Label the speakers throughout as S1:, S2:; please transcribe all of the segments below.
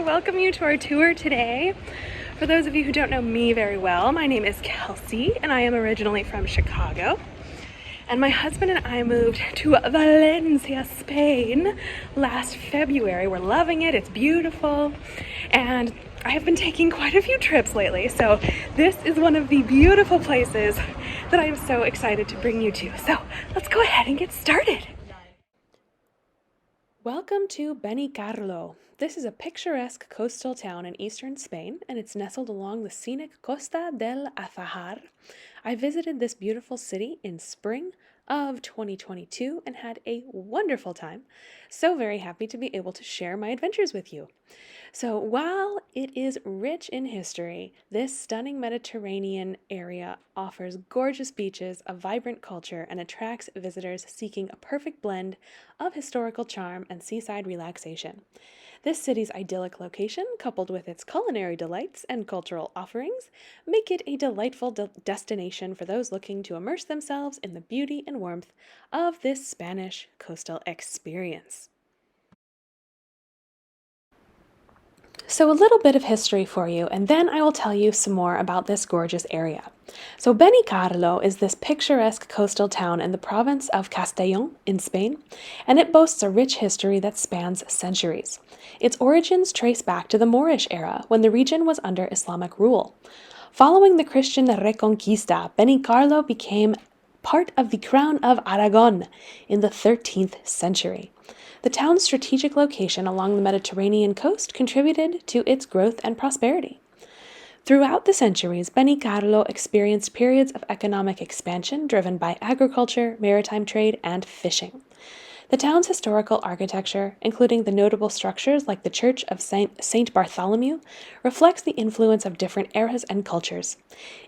S1: welcome you to our tour today. For those of you who don't know me very well, my name is Kelsey and I am originally from Chicago. And my husband and I moved to Valencia, Spain last February. We're loving it, it's beautiful, and I have been taking quite a few trips lately, so this is one of the beautiful places that I am so excited to bring you to. So let's go ahead and get started. Welcome to Benicarlo. This is a picturesque coastal town in eastern Spain, and it's nestled along the scenic Costa del Azahar. I visited this beautiful city in spring of 2022 and had a wonderful time. So very happy to be able to share my adventures with you. So while it is rich in history, this stunning Mediterranean area offers gorgeous beaches, a vibrant culture, and attracts visitors seeking a perfect blend of historical charm and seaside relaxation. This city's idyllic location, coupled with its culinary delights and cultural offerings, make it a delightful destination for those looking to immerse themselves in the beauty and warmth of this Spanish coastal experience. So a little bit of history for you, and then I will tell you some more about this gorgeous area. So Benicarlo is this picturesque coastal town in the province of Castellón in Spain, and it boasts a rich history that spans centuries. Its origins trace back to the Moorish era, when the region was under Islamic rule. Following the Christian Reconquista, Benicarlo became part of the Crown of Aragon in the 13th century. The town's strategic location along the Mediterranean coast contributed to its growth and prosperity. Throughout the centuries, Benicarlo experienced periods of economic expansion driven by agriculture, maritime trade, and fishing. The town's historical architecture, including the notable structures like the Church of Saint Bartholomew, reflects the influence of different eras and cultures.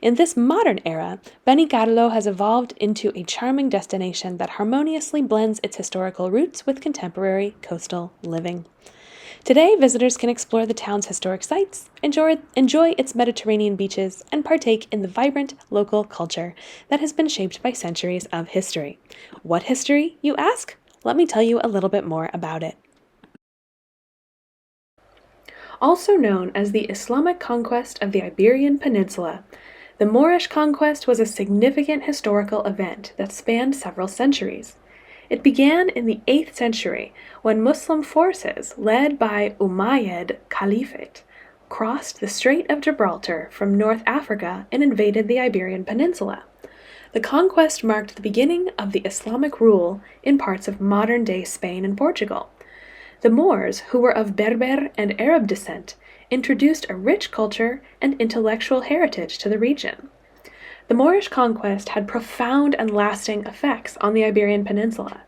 S1: In this modern era, Benicarlo has evolved into a charming destination that harmoniously blends its historical roots with contemporary coastal living. Today, visitors can explore the town's historic sites, enjoy its Mediterranean beaches, and partake in the vibrant local culture that has been shaped by centuries of history. What history, you ask? Let me tell you a little bit more about it. Also known as the Islamic conquest of the Iberian Peninsula, the Moorish conquest was a significant historical event that spanned several centuries. It began in the 8th century when Muslim forces, led by Umayyad Caliphate, crossed the Strait of Gibraltar from North Africa and invaded the Iberian Peninsula. The conquest marked the beginning of the Islamic rule in parts of modern-day Spain and Portugal. The Moors, who were of Berber and Arab descent, introduced a rich culture and intellectual heritage to the region. The Moorish conquest had profound and lasting effects on the Iberian Peninsula.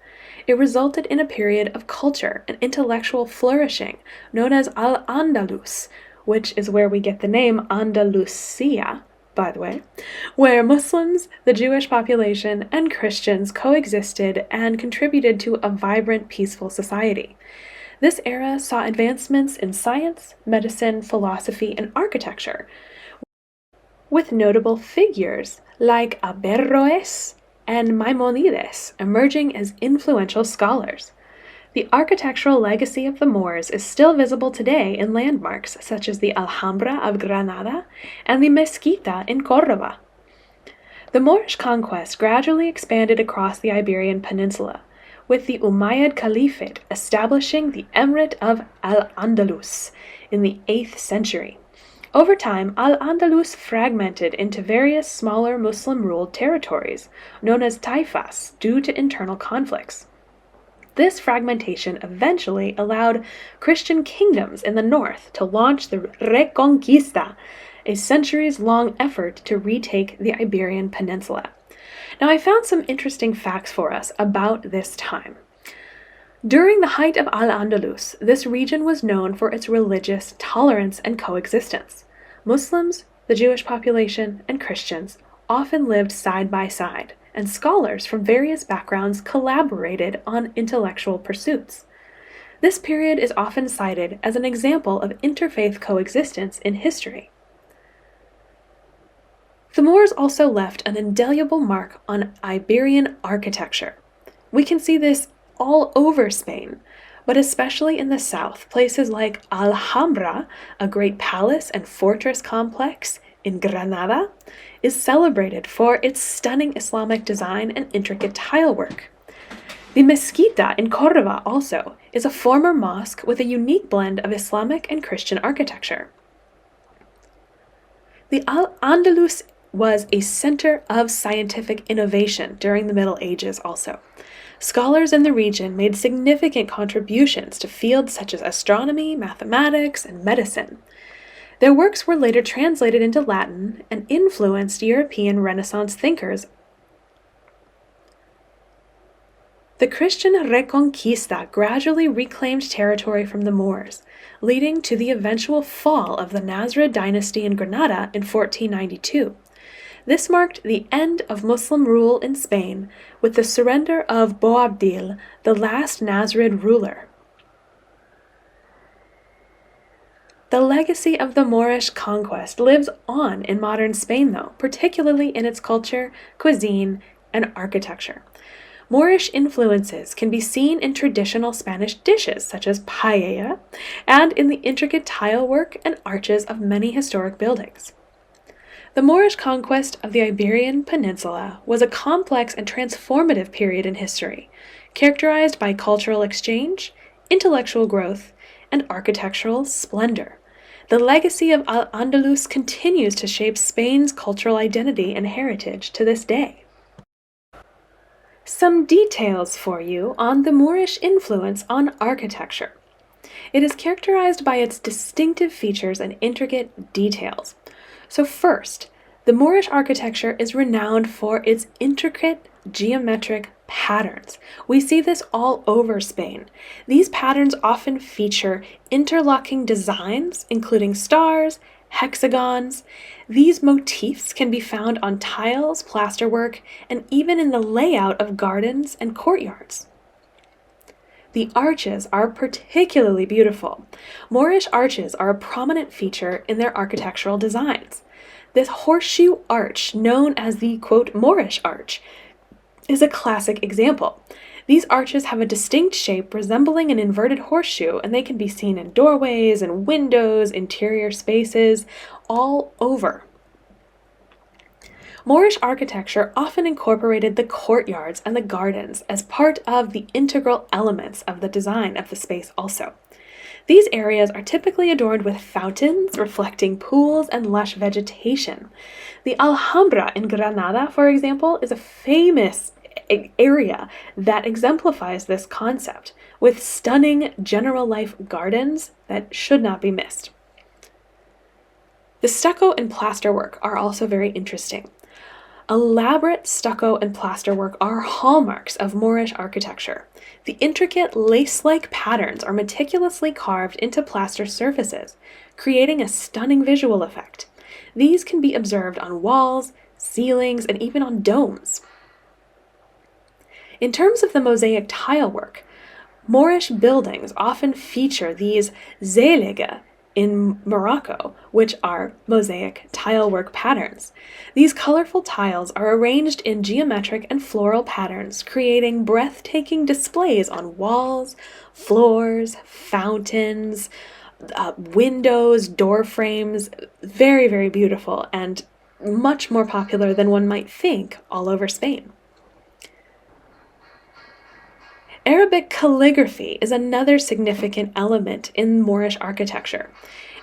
S1: It resulted in a period of culture and intellectual flourishing known as Al-Andalus, which is where we get the name Andalusia, by the way, where Muslims, the Jewish population, and Christians coexisted and contributed to a vibrant, peaceful society. This era saw advancements in science, medicine, philosophy, and architecture, with notable figures like Averroes and Maimonides emerging as influential scholars. The architectural legacy of the Moors is still visible today in landmarks such as the Alhambra of Granada and the Mezquita in Córdoba. The Moorish conquest gradually expanded across the Iberian Peninsula, with the Umayyad Caliphate establishing the Emirate of Al-Andalus in the 8th century. Over time, Al-Andalus fragmented into various smaller Muslim-ruled territories, known as taifas, due to internal conflicts. This fragmentation eventually allowed Christian kingdoms in the north to launch the Reconquista, a centuries-long effort to retake the Iberian Peninsula. Now, I found some interesting facts for us about this time. During the height of Al-Andalus, this region was known for its religious tolerance and coexistence. Muslims, the Jewish population, and Christians often lived side by side, and scholars from various backgrounds collaborated on intellectual pursuits. This period is often cited as an example of interfaith coexistence in history. The Moors also left an indelible mark on Iberian architecture. We can see this all over Spain, but especially in the south, places like Alhambra, a great palace and fortress complex in Granada, is celebrated for its stunning Islamic design and intricate tile work. The Mezquita in Córdoba also is a former mosque with a unique blend of Islamic and Christian architecture. The Al-Andalus was a center of scientific innovation during the Middle Ages also. Scholars in the region made significant contributions to fields such as astronomy, mathematics, and medicine. Their works were later translated into Latin and influenced European Renaissance thinkers. The Christian Reconquista gradually reclaimed territory from the Moors, leading to the eventual fall of the Nasrid dynasty in Granada in 1492. This marked the end of Muslim rule in Spain with the surrender of Boabdil, the last Nasrid ruler. The legacy of the Moorish conquest lives on in modern Spain, though, particularly in its culture, cuisine, and architecture. Moorish influences can be seen in traditional Spanish dishes such as paella and in the intricate tile work and arches of many historic buildings. The Moorish conquest of the Iberian Peninsula was a complex and transformative period in history, characterized by cultural exchange, intellectual growth, and architectural splendor. The legacy of Al-Andalus continues to shape Spain's cultural identity and heritage to this day. Some details for you on the Moorish influence on architecture. It is characterized by its distinctive features and intricate details. So first, the Moorish architecture is renowned for its intricate geometric patterns. We see this all over Spain. These patterns often feature interlocking designs, including stars, hexagons. These motifs can be found on tiles, plasterwork, and even in the layout of gardens and courtyards. The arches are particularly beautiful. Moorish arches are a prominent feature in their architectural designs. This horseshoe arch, known as the, quote, Moorish arch, is a classic example. These arches have a distinct shape resembling an inverted horseshoe, and they can be seen in doorways and windows, interior spaces, all over. Moorish architecture often incorporated the courtyards and the gardens as part of the integral elements of the design of the space also. These areas are typically adorned with fountains, reflecting pools and lush vegetation. The Alhambra in Granada, for example, is a famous area that exemplifies this concept, with stunning general life gardens that should not be missed. The stucco and plasterwork are also very interesting. Elaborate stucco and plasterwork are hallmarks of Moorish architecture. The intricate lace-like patterns are meticulously carved into plaster surfaces, creating a stunning visual effect. These can be observed on walls, ceilings, and even on domes. In terms of the mosaic tile work, Moorish buildings often feature these zelige in Morocco, which are mosaic tilework patterns. These colorful tiles are arranged in geometric and floral patterns, creating breathtaking displays on walls, floors, fountains, windows, door frames. Very, very beautiful and much more popular than one might think all over Spain. Arabic calligraphy is another significant element in Moorish architecture.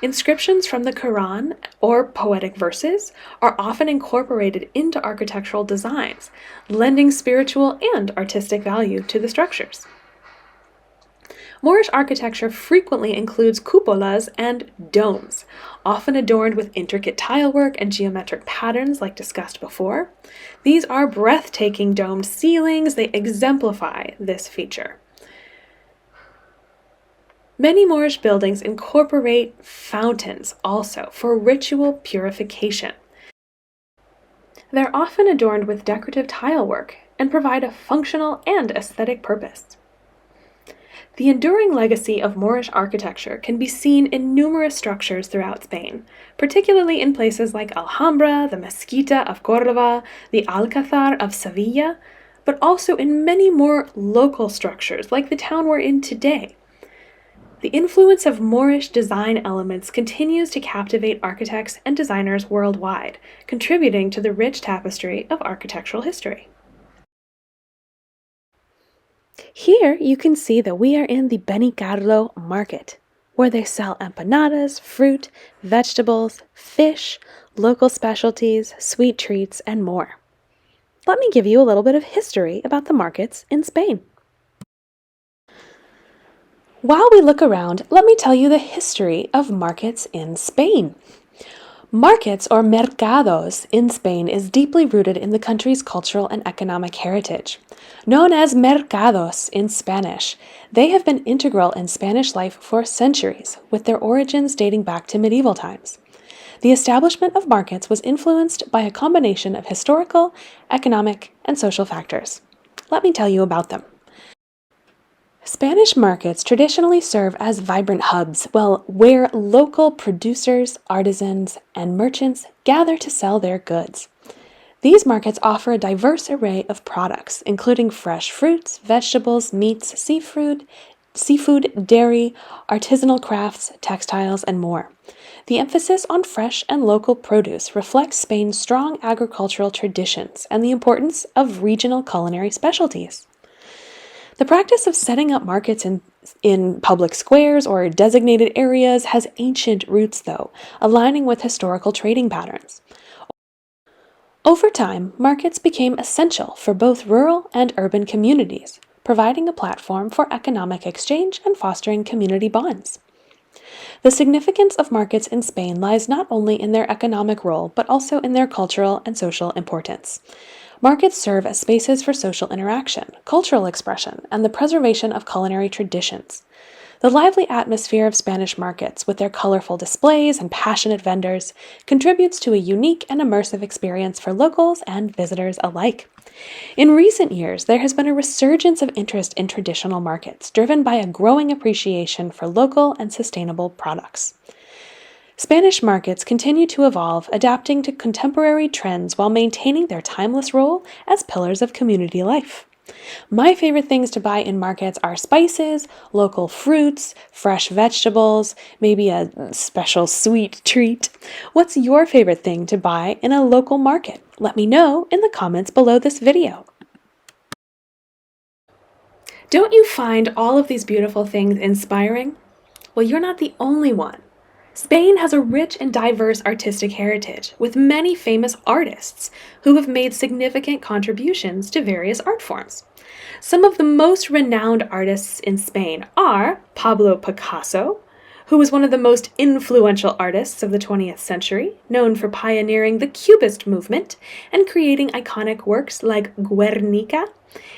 S1: Inscriptions from the Quran or poetic verses are often incorporated into architectural designs, lending spiritual and artistic value to the structures. Moorish architecture frequently includes cupolas and domes, often adorned with intricate tilework and geometric patterns like discussed before. These are breathtaking domed ceilings. They exemplify this feature. Many Moorish buildings incorporate fountains also for ritual purification. They're often adorned with decorative tilework and provide a functional and aesthetic purpose. The enduring legacy of Moorish architecture can be seen in numerous structures throughout Spain, particularly in places like Alhambra, the Mezquita of Córdoba, the Alcázar of Sevilla, but also in many more local structures like the town we're in today. The influence of Moorish design elements continues to captivate architects and designers worldwide, contributing to the rich tapestry of architectural history. Here you can see that we are in the Benicarló market, where they sell empanadas, fruit, vegetables, fish, local specialties, sweet treats, and more. Let me give you a little bit of history about the markets in Spain. While we look around, let me tell you the history of markets in Spain. Markets, or mercados, in Spain is deeply rooted in the country's cultural and economic heritage. Known as mercados in Spanish, they have been integral in Spanish life for centuries, with their origins dating back to medieval times. The establishment of markets was influenced by a combination of historical, economic, and social factors. Let me tell you about them. Spanish markets traditionally serve as vibrant hubs, where local producers, artisans, and merchants gather to sell their goods. These markets offer a diverse array of products, including fresh fruits, vegetables, meats, seafood, dairy, artisanal crafts, textiles, and more. The emphasis on fresh and local produce reflects Spain's strong agricultural traditions and the importance of regional culinary specialties. The practice of setting up markets in public squares or designated areas has ancient roots, though, aligning with historical trading patterns. Over time, markets became essential for both rural and urban communities, providing a platform for economic exchange and fostering community bonds. The significance of markets in Spain lies not only in their economic role, but also in their cultural and social importance. Markets serve as spaces for social interaction, cultural expression, and the preservation of culinary traditions. The lively atmosphere of Spanish markets, with their colorful displays and passionate vendors, contributes to a unique and immersive experience for locals and visitors alike. In recent years, there has been a resurgence of interest in traditional markets, driven by a growing appreciation for local and sustainable products. Spanish markets continue to evolve, adapting to contemporary trends while maintaining their timeless role as pillars of community life. My favorite things to buy in markets are spices, local fruits, fresh vegetables, maybe a special sweet treat. What's your favorite thing to buy in a local market? Let me know in the comments below this video. Don't you find all of these beautiful things inspiring? Well, you're not the only one. Spain has a rich and diverse artistic heritage, with many famous artists who have made significant contributions to various art forms. Some of the most renowned artists in Spain are Pablo Picasso, who was one of the most influential artists of the 20th century, known for pioneering the Cubist movement and creating iconic works like Guernica.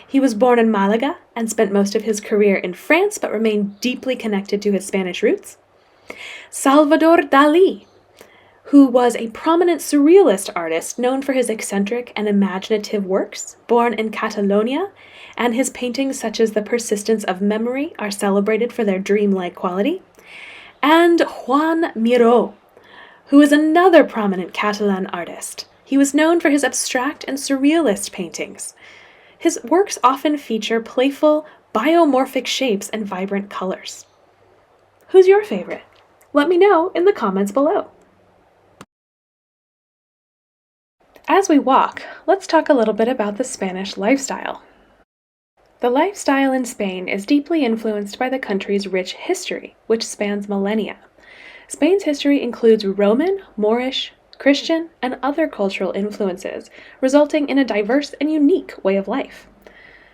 S1: He was born in Malaga and spent most of his career in France, but remained deeply connected to his Spanish roots. Salvador Dalí, who was a prominent surrealist artist known for his eccentric and imaginative works, born in Catalonia, and his paintings such as The Persistence of Memory are celebrated for their dreamlike quality. And Juan Miró, who is another prominent Catalan artist. He was known for his abstract and surrealist paintings. His works often feature playful, biomorphic shapes and vibrant colors. Who's your favorite? Let me know in the comments below. As we walk, let's talk a little bit about the Spanish lifestyle. The lifestyle in Spain is deeply influenced by the country's rich history, which spans millennia. Spain's history includes Roman, Moorish, Christian, and other cultural influences, resulting in a diverse and unique way of life.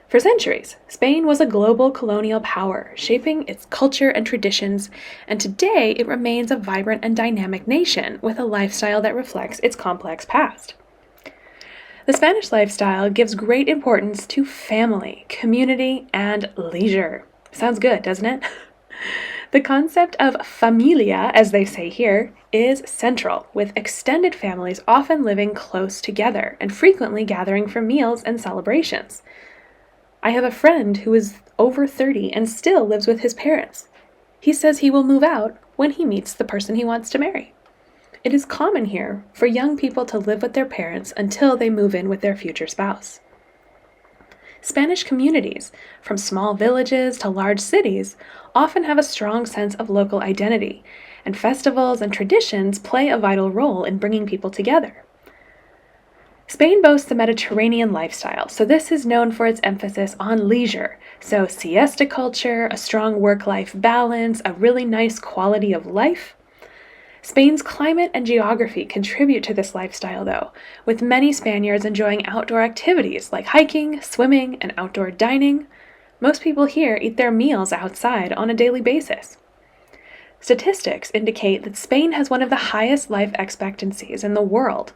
S1: For centuries, Spain was a global colonial power, shaping its culture and traditions, and today it remains a vibrant and dynamic nation with a lifestyle that reflects its complex past. The Spanish lifestyle gives great importance to family, community, and leisure. Sounds good, doesn't it? The concept of familia, as they say here, is central, with extended families often living close together and frequently gathering for meals and celebrations. I have a friend who is over 30 and still lives with his parents. He says he will move out when he meets the person he wants to marry. It is common here for young people to live with their parents until they move in with their future spouse. Spanish communities, from small villages to large cities, often have a strong sense of local identity, and festivals and traditions play a vital role in bringing people together. Spain boasts a Mediterranean lifestyle, so this is known for its emphasis on leisure. So siesta culture, a strong work-life balance, a really nice quality of life. Spain's climate and geography contribute to this lifestyle, though, with many Spaniards enjoying outdoor activities like hiking, swimming, and outdoor dining. Most people here eat their meals outside on a daily basis. Statistics indicate that Spain has one of the highest life expectancies in the world,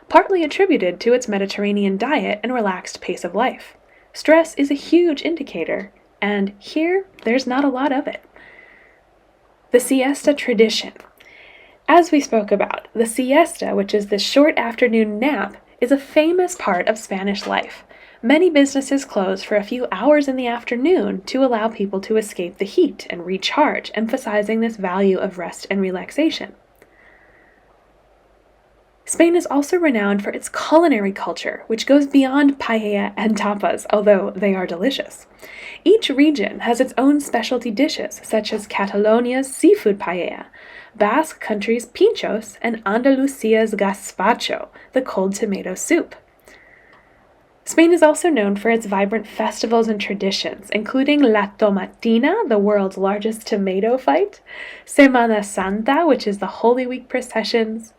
S1: partly attributed to its Mediterranean diet and relaxed pace of life. Stress is a huge indicator, and here there's not a lot of it. The siesta tradition. As we spoke about, the siesta, which is the short afternoon nap, is a famous part of Spanish life. Many businesses close for a few hours in the afternoon to allow people to escape the heat and recharge, emphasizing this value of rest and relaxation. Spain is also renowned for its culinary culture, which goes beyond paella and tapas, although they are delicious. Each region has its own specialty dishes, such as Catalonia's seafood paella, Basque Country's pinchos, and Andalusia's gazpacho, the cold tomato soup. Spain is also known for its vibrant festivals and traditions, including La Tomatina, the world's largest tomato fight, Semana Santa, which is the Holy Week processions,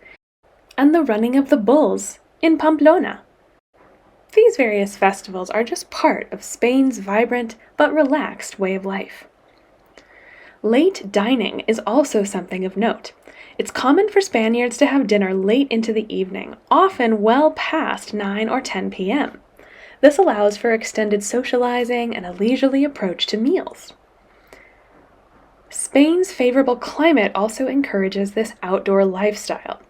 S1: and the running of the bulls in Pamplona. These various festivals are just part of Spain's vibrant but relaxed way of life. Late dining is also something of note. It's common for Spaniards to have dinner late into the evening, often well past 9 or 10 p.m. This allows for extended socializing and a leisurely approach to meals. Spain's favorable climate also encourages this outdoor lifestyle.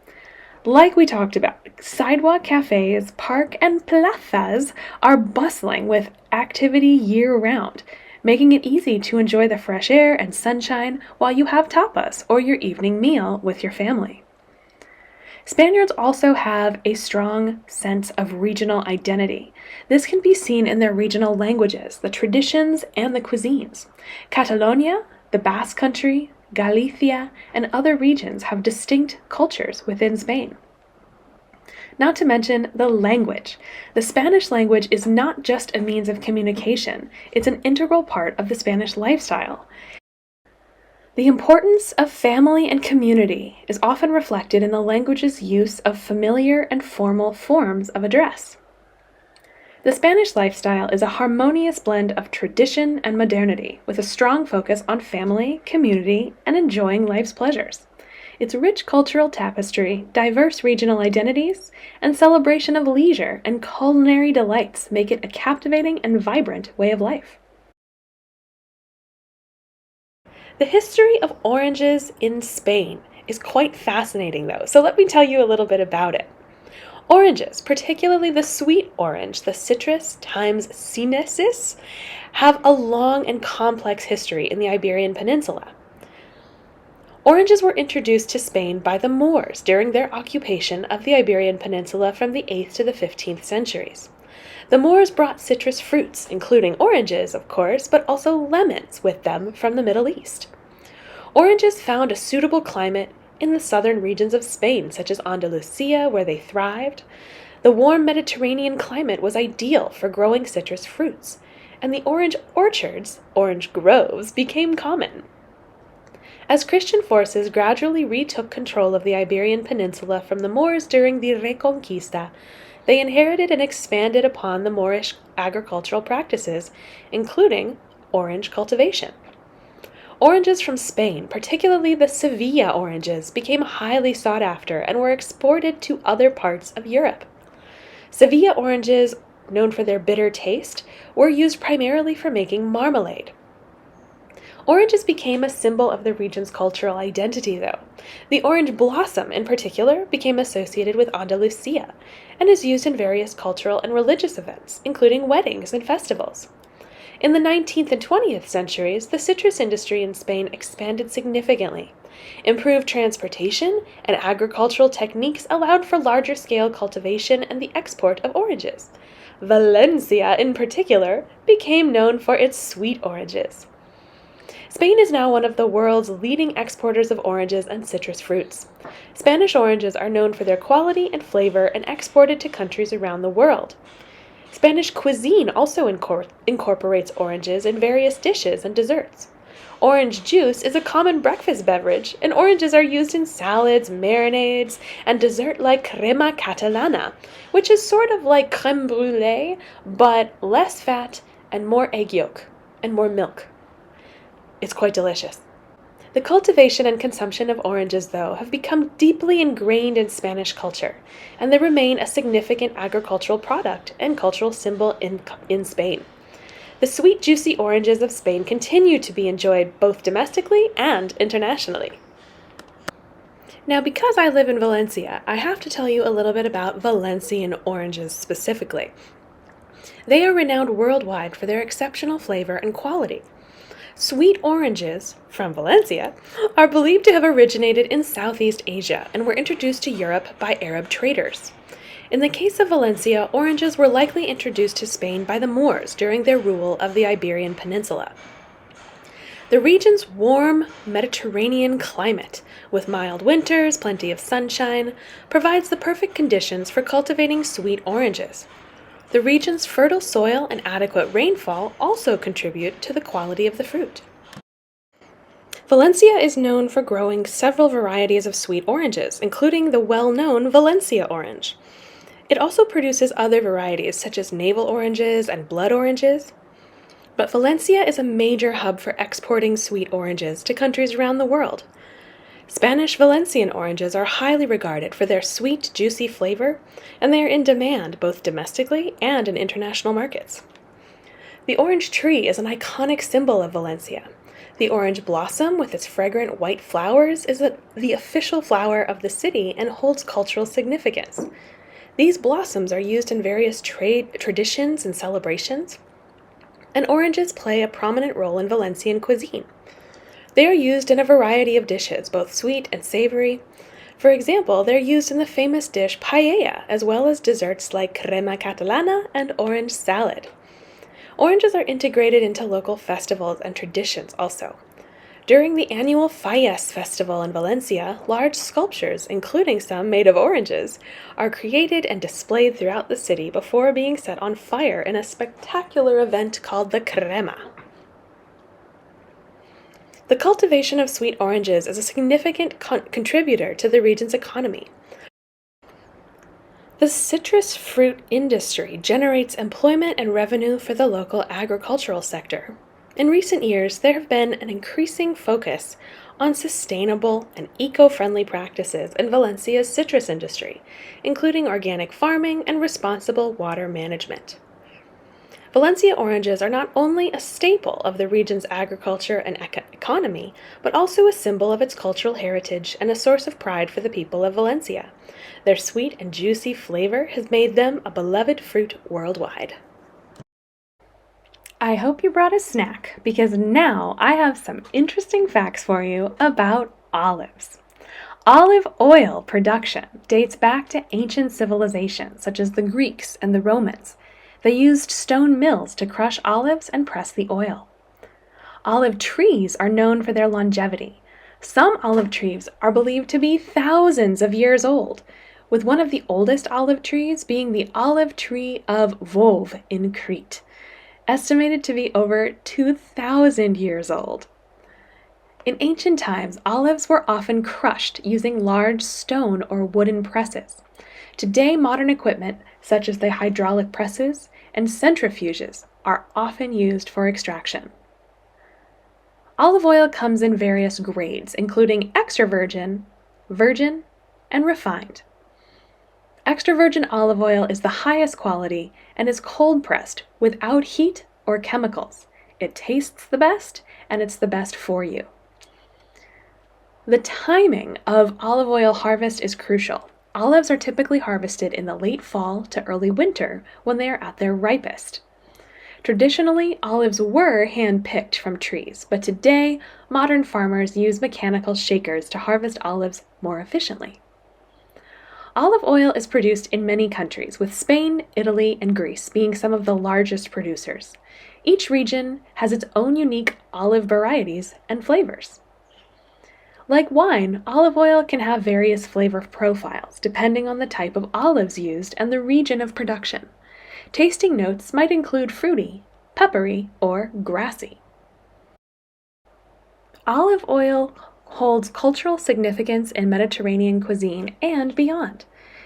S1: Like we talked about, sidewalk cafes, park, and plazas are bustling with activity year-round, making it easy to enjoy the fresh air and sunshine while you have tapas or your evening meal with your family. Spaniards also have a strong sense of regional identity. This can be seen in their regional languages, the traditions, and the cuisines. Catalonia, the Basque Country, Galicia, and other regions have distinct cultures within Spain. Not to mention the language. The Spanish language is not just a means of communication, it's an integral part of the Spanish lifestyle. The importance of family and community is often reflected in the language's use of familiar and formal forms of address. The Spanish lifestyle is a harmonious blend of tradition and modernity, with a strong focus on family, community, and enjoying life's pleasures. Its rich cultural tapestry, diverse regional identities, and celebration of leisure and culinary delights make it a captivating and vibrant way of life. The history of oranges in Spain is quite fascinating, though, so let me tell you a little bit about it. Oranges, particularly the sweet orange, the citrus times sinensis, have a long and complex history in the Iberian Peninsula. Oranges were introduced to Spain by the Moors during their occupation of the Iberian Peninsula from the 8th to the 15th centuries. The Moors brought citrus fruits, including oranges, of course, but also lemons with them from the Middle East. Oranges found a suitable climate in the southern regions of Spain, such as Andalusia, where they thrived. The warm Mediterranean climate was ideal for growing citrus fruits, and the orange orchards, orange groves, became common. As Christian forces gradually retook control of the Iberian Peninsula from the Moors during the Reconquista, they inherited and expanded upon the Moorish agricultural practices, including orange cultivation. Oranges from Spain, particularly the Sevilla oranges, became highly sought after and were exported to other parts of Europe. Sevilla oranges, known for their bitter taste, were used primarily for making marmalade. Oranges became a symbol of the region's cultural identity, though. The orange blossom, in particular, became associated with Andalusia and is used in various cultural and religious events, including weddings and festivals. In the 19th and 20th centuries, the citrus industry in Spain expanded significantly. Improved transportation and agricultural techniques allowed for larger scale cultivation and the export of oranges. Valencia, in particular, became known for its sweet oranges. Spain is now one of the world's leading exporters of oranges and citrus fruits. Spanish oranges are known for their quality and flavor and exported to countries around the world. Spanish cuisine also incorporates oranges in various dishes and desserts. Orange juice is a common breakfast beverage, and oranges are used in salads, marinades, and dessert like crema catalana, which is sort of like crème brûlée, but less fat and more egg yolk and more milk. It's quite delicious. The cultivation and consumption of oranges, though, have become deeply ingrained in Spanish culture, and they remain a significant agricultural product and cultural symbol in Spain. The sweet, juicy oranges of Spain continue to be enjoyed both domestically and internationally. Now, because I live in Valencia, I have to tell you a little bit about Valencian oranges specifically. They are renowned worldwide for their exceptional flavor and quality. Sweet oranges, from Valencia, are believed to have originated in Southeast Asia and were introduced to Europe by Arab traders. In the case of Valencia, oranges were likely introduced to Spain by the Moors during their rule of the Iberian Peninsula. The region's warm Mediterranean climate, with mild winters, plenty of sunshine, provides the perfect conditions for cultivating sweet oranges. The region's fertile soil and adequate rainfall also contribute to the quality of the fruit. Valencia is known for growing several varieties of sweet oranges, including the well-known Valencia orange. It also produces other varieties such as navel oranges and blood oranges. But Valencia is a major hub for exporting sweet oranges to countries around the world. Spanish Valencian oranges are highly regarded for their sweet, juicy flavor, and they are in demand both domestically and in international markets. The orange tree is an iconic symbol of Valencia. The orange blossom, with its fragrant white flowers, is the official flower of the city and holds cultural significance. These blossoms are used in various traditions and celebrations, and oranges play a prominent role in Valencian cuisine. They are used in a variety of dishes, both sweet and savory. For example, they're used in the famous dish paella, as well as desserts like crema catalana and orange salad. Oranges are integrated into local festivals and traditions also. During the annual Fallas festival in Valencia, large sculptures, including some made of oranges, are created and displayed throughout the city before being set on fire in a spectacular event called the Crema. The cultivation of sweet oranges is a significant contributor to the region's economy. The citrus fruit industry generates employment and revenue for the local agricultural sector. In recent years, there have been an increasing focus on sustainable and eco-friendly practices in Valencia's citrus industry, including organic farming and responsible water management. Valencia oranges are not only a staple of the region's agriculture and economy, but also a symbol of its cultural heritage and a source of pride for the people of Valencia. Their sweet and juicy flavor has made them a beloved fruit worldwide. I hope you brought a snack, because now I have some interesting facts for you about olives. Olive oil production dates back to ancient civilizations such as the Greeks and the Romans. They used stone mills to crush olives and press the oil. Olive trees are known for their longevity. Some olive trees are believed to be thousands of years old, with one of the oldest olive trees being the olive tree of Vouv in Crete, estimated to be over 2,000 years old. In ancient times, olives were often crushed using large stone or wooden presses. Today, modern equipment, such as the hydraulic presses and centrifuges, are often used for extraction. Olive oil comes in various grades, including extra virgin, virgin, and refined. Extra virgin olive oil is the highest quality and is cold pressed without heat or chemicals. It tastes the best, and it's the best for you. The timing of olive oil harvest is crucial. Olives are typically harvested in the late fall to early winter when they are at their ripest. Traditionally, olives were hand-picked from trees, but today, modern farmers use mechanical shakers to harvest olives more efficiently. Olive oil is produced in many countries, with Spain, Italy, and Greece being some of the largest producers. Each region has its own unique olive varieties and flavors. Like wine, olive oil can have various flavor profiles depending on the type of olives used and the region of production. Tasting notes might include fruity, peppery, or grassy. Olive oil holds cultural significance in Mediterranean cuisine and beyond.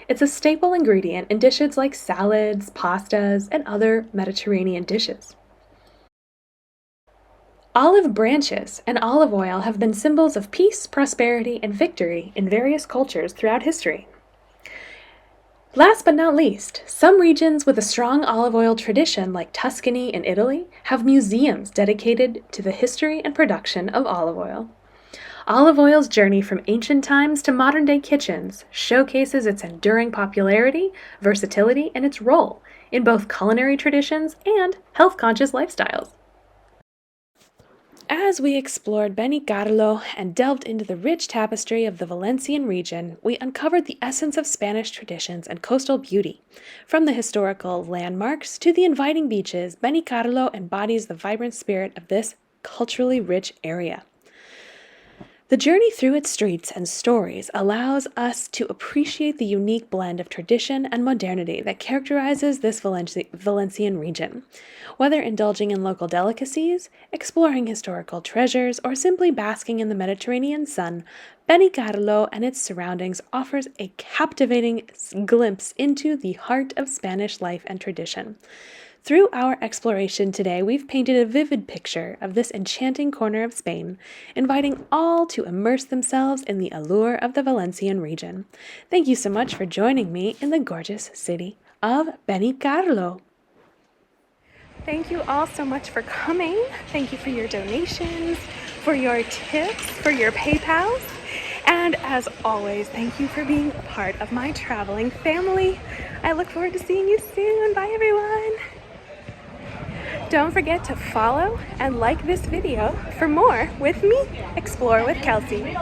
S1: It's a staple ingredient in dishes like salads, pastas, and other Mediterranean dishes. Olive branches and olive oil have been symbols of peace, prosperity, and victory in various cultures throughout history. Last but not least, some regions with a strong olive oil tradition, like Tuscany in Italy, have museums dedicated to the history and production of olive oil. Olive oil's journey from ancient times to modern-day kitchens showcases its enduring popularity, versatility, and its role in both culinary traditions and health-conscious lifestyles. As we explored Benicarlo and delved into the rich tapestry of the Valencian region, we uncovered the essence of Spanish traditions and coastal beauty. From the historical landmarks to the inviting beaches, Benicarlo embodies the vibrant spirit of this culturally rich area. The journey through its streets and stories allows us to appreciate the unique blend of tradition and modernity that characterizes this Valencian region. Whether indulging in local delicacies, exploring historical treasures, or simply basking in the Mediterranean sun, Benicarlo and its surroundings offers a captivating glimpse into the heart of Spanish life and tradition. Through our exploration today, we've painted a vivid picture of this enchanting corner of Spain, inviting all to immerse themselves in the allure of the Valencian region. Thank you so much for joining me in the gorgeous city of Benicarlo. Thank you all so much for coming. Thank you for your donations, for your tips, for your PayPals. And as always, thank you for being a part of my traveling family. I look forward to seeing you soon. Bye, everyone. Don't forget to follow and like this video for more with me, Explore with Kelsey.